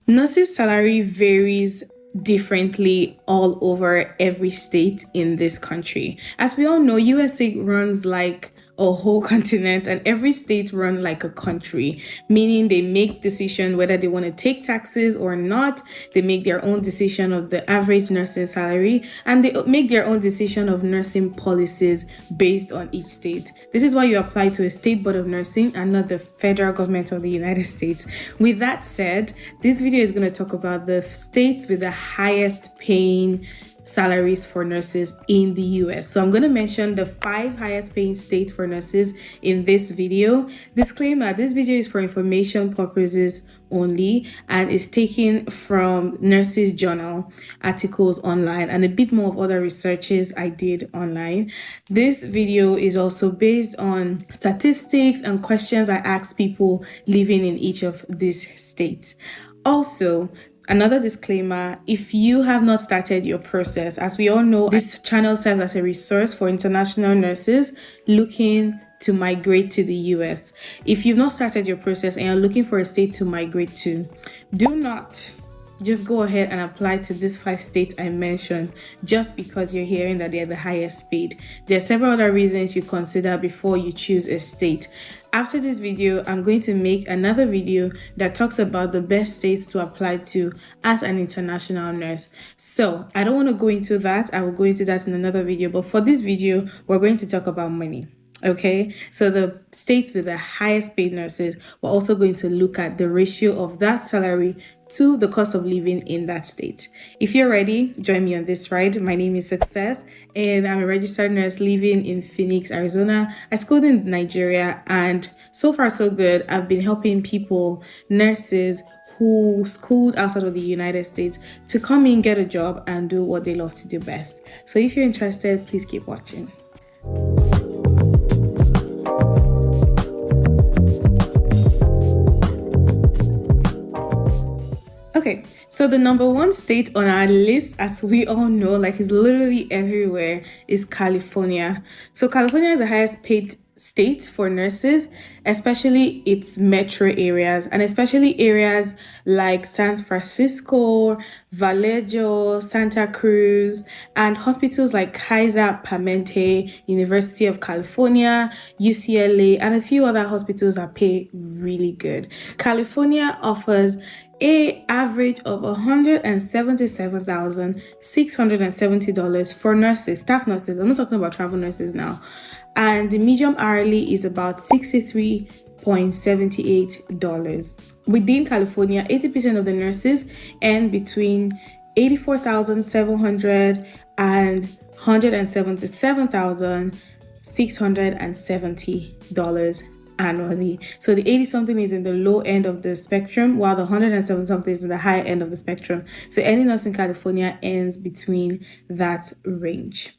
Nurses' salary varies differently all over every state in this country. As we all know, USA runs like a whole continent, and every state run like a country, meaning they make decision whether they want to take taxes or not. They make their own decision of the average nursing salary, and they make their own decision of nursing policies based on each state. This is why you apply to a state board of nursing and not the federal government of the United States. With that said, this video is going to talk about the states with the highest paying salaries for nurses in the US. So I'm going to mention the 5 highest paying states for nurses in this video. Disclaimer, this video is for information purposes only and is taken from Nurses Journal articles online and a bit more of other researches I did online. This video is also based on statistics and questions I asked people living in each of these states. Also, another disclaimer, if you have not started your process, as we all know, this channel serves as a resource for international nurses looking to migrate to the US. If you've not started your process and you're looking for a state to migrate to, do not just go ahead and apply to these 5 states I mentioned just because you're hearing that they're the highest paid. There are several other reasons you consider before you choose a state. After this video, I'm going to make another video that talks about the best states to apply to as an international nurse. So I don't want to go into that. I will go into that in another video. But for this video, we're going to talk about money. Okay, so the states with the highest paid nurses, we're also going to look at the ratio of that salary to the cost of living in that state. If you're ready, join me on this ride. My name is Success and I'm a registered nurse living in Phoenix, Arizona. I schooled in Nigeria and so far so good. I've been helping people, nurses who schooled outside of the United States, to come in, get a job and do what they love to do best. So if you're interested, please keep watching. Okay, so the number 1 state on our list, as we all know, like is literally everywhere, is California. So California is the highest paid state for nurses, especially its metro areas, and especially areas like San Francisco, Vallejo, Santa Cruz, and hospitals like Kaiser Permanente, University of California, UCLA, and a few other hospitals that pay really good. California offers an average of $177,670 for nurses, staff nurses. I'm not talking about travel nurses now. And the median hourly is about $63.78. Within California, 80% of the nurses earn between $84,700 and $177,670 annually. So the 80 something is in the low end of the spectrum, while the 107 something is in the high end of the spectrum. So any nurse in California ends between that range.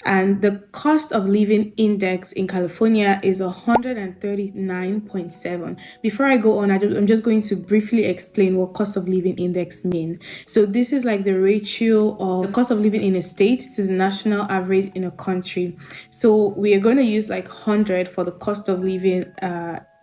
And the cost of living index in California is 139.7. Before I go on, I'm just going to briefly explain what cost of living index means. So this is like the ratio of the cost of living in a state to the national average in a country. So we are going to use like 100 for the cost of living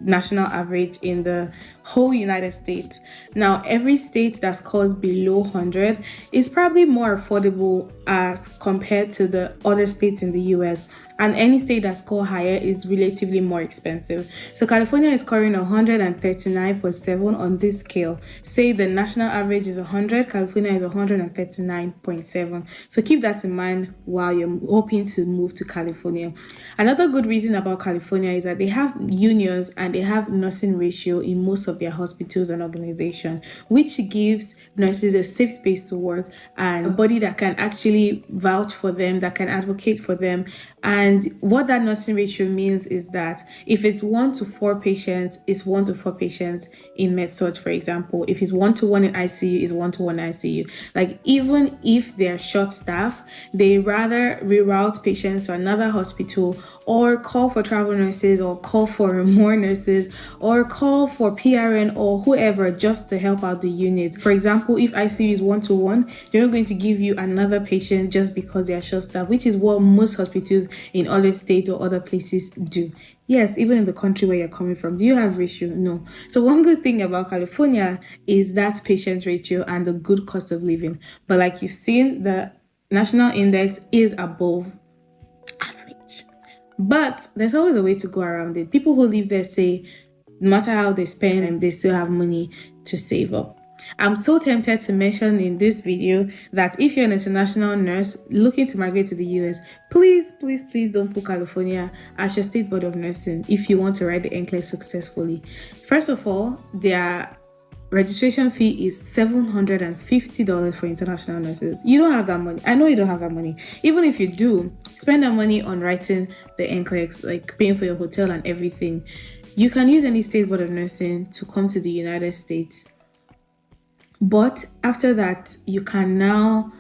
national average in the whole United States. Now, every state that scores below 100 is probably more affordable as compared to the other states in the US, and any state that scores higher is relatively more expensive. So California is scoring 139.7 on this scale. Say the national average is 100, California is 139.7. So keep that in mind while you're hoping to move to California. Another good reason about California is that they have unions and they have nursing ratio in most of their hospitals and organizations, which gives nurses a safe space to work and a body that can actually vouch for them, that can advocate for them. And what that nursing ratio means is that if it's 1 to 4 patients, it's 1 to 4 patients in med-surg, for example. If it's 1 to 1 in ICU, it's 1 to 1 in ICU. Like even if they're short staff, they rather reroute patients to another hospital or call for travel nurses, or call for more nurses, or call for PRN or whoever just to help out the unit. For example, if ICU is 1-to-1, they're not going to give you another patient just because they are short staffed, which is what most hospitals in other states or other places do. Yes, even in the country where you're coming from. Do you have ratio? No. So one good thing about California is that patient ratio and the good cost of living. But like you've seen, the national index is above average. But there's always a way to go around it. People who live there say no matter how they spend, they still have money to save up. I'm so tempted to mention in this video that if you're an international nurse looking to migrate to the US, please don't put California as your state board of nursing if you want to write the NCLEX successfully. First of all, their registration fee is $750 for international nurses. You don't have that money. I know you don't have that money. Even if you do, spend that money on writing the NCLEX, like paying for your hotel and everything. You can use any state board of nursing to come to the United States. But after that, you can now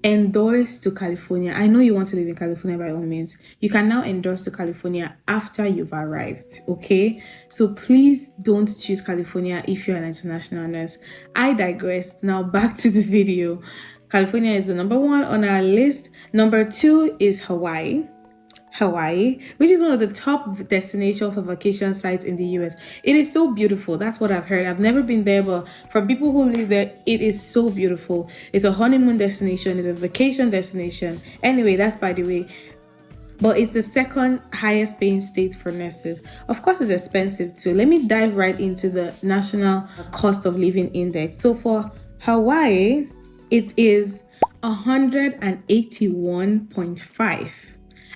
endorse to California. I know you want to live in California by all means. You can now endorse to California after you've arrived, okay? So please don't choose California if you're an international nurse. I digress. Now back to the video. California is the number 1 on our list. Number 2 is Hawaii, which is one of the top destinations for vacation sites in the US. It is so beautiful. That's what I've heard. I've never been there, but from people who live there, it is so beautiful. It's a honeymoon destination. It's a vacation destination. Anyway, that's by the way. But it's the second highest paying state for nurses. Of course, it's expensive too. Let me dive right into the national cost of living index. So for Hawaii, it is 181.5.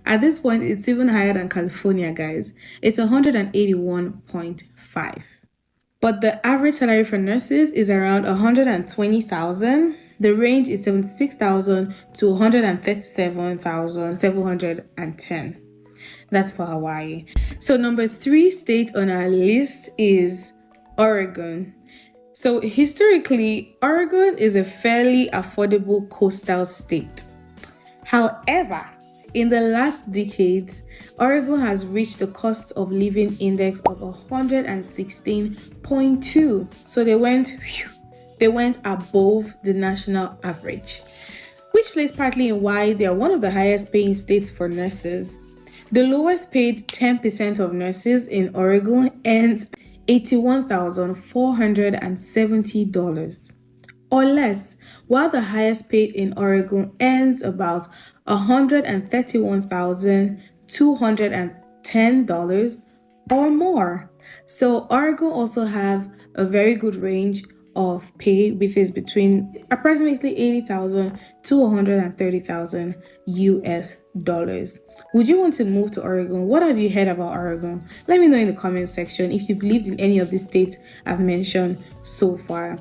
At this point, it's even higher than California, guys. It's 181.5. But the average salary for nurses is around 120,000. The range is 76,000 to 137,710. That's for Hawaii. So number 3 state on our list is Oregon. So historically, Oregon is a fairly affordable coastal state. However, in the last decades, Oregon has reached the cost of living index of 116.2. So they went above the national average, which plays partly in why they are one of the highest paying states for nurses. The lowest paid 10% of nurses in Oregon earns $81,470 or less, while the highest paid in Oregon earns about $131,210 or more. So Oregon also have a very good range of pay, which is between approximately $80,000 to $130,000 US dollars. Would you want to move to Oregon? What have you heard about Oregon? Let me know in the comment section if you've lived in any of these states I've mentioned so far.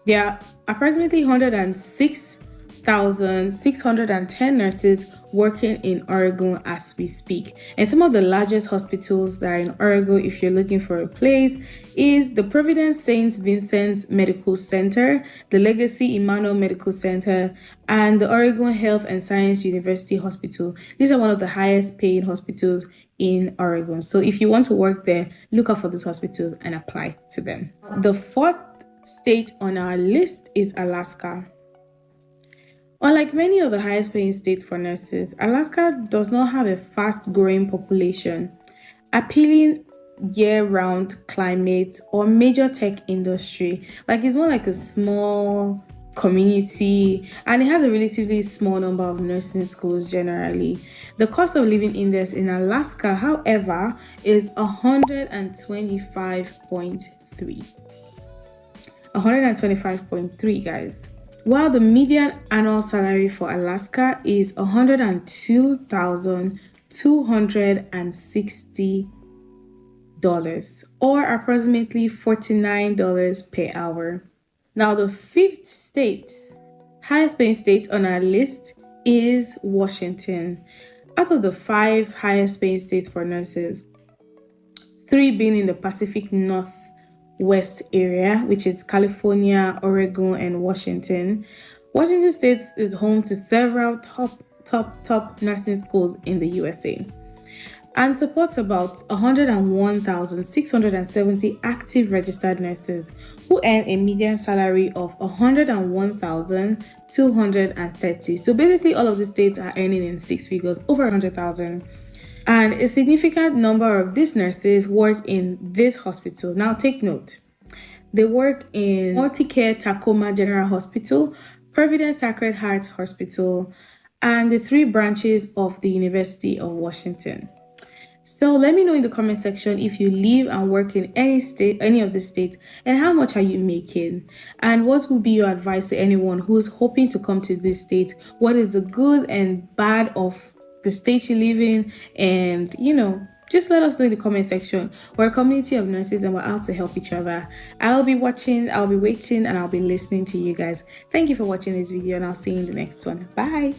There are approximately 106,610 nurses working in Oregon as we speak. And some of the largest hospitals that are in Oregon, if you're looking for a place, is the Providence St. Vincent Medical Center, the Legacy Emmanuel Medical Center, and the Oregon Health and Science University Hospital. These are one of the highest paying hospitals in Oregon. So if you want to work there, look out for these hospitals and apply to them. The 4th state on our list is Alaska. Unlike many of the highest paying states for nurses, Alaska does not have a fast growing population, appealing year-round climate or major tech industry. Like it's more like a small community, and it has a relatively small number of nursing schools generally. The cost of living index in Alaska, however, is 125.3. 125.3, guys. While the median annual salary for Alaska is $102,260 or approximately $49 per hour. Now, the 5th state, highest paying state on our list, is Washington. Out of the 5 highest paying states for nurses, 3 being in the Pacific Northwest area, which is California, Oregon, and Washington. Washington State is home to several top nursing schools in the USA. and supports about 101,670 active registered nurses who earn a median salary of 101,230. So basically, all of the states are earning in six figures, over 100,000. And a significant number of these nurses work in this hospital. Now, take note. They work in Multicare Tacoma General Hospital, Providence Sacred Heart Hospital, and the 3 branches of the University of Washington. So let me know in the comment section if you live and work in any state, any of the states, and how much are you making? And what will be your advice to anyone who's hoping to come to this state? What is the good and bad of the state you live in? And just let us know in the comment section. We're a community of nurses and we're out to help each other. I'll be watching, I'll be waiting, and I'll be listening to you guys. Thank you for watching this video, and I'll see you in the next one. Bye.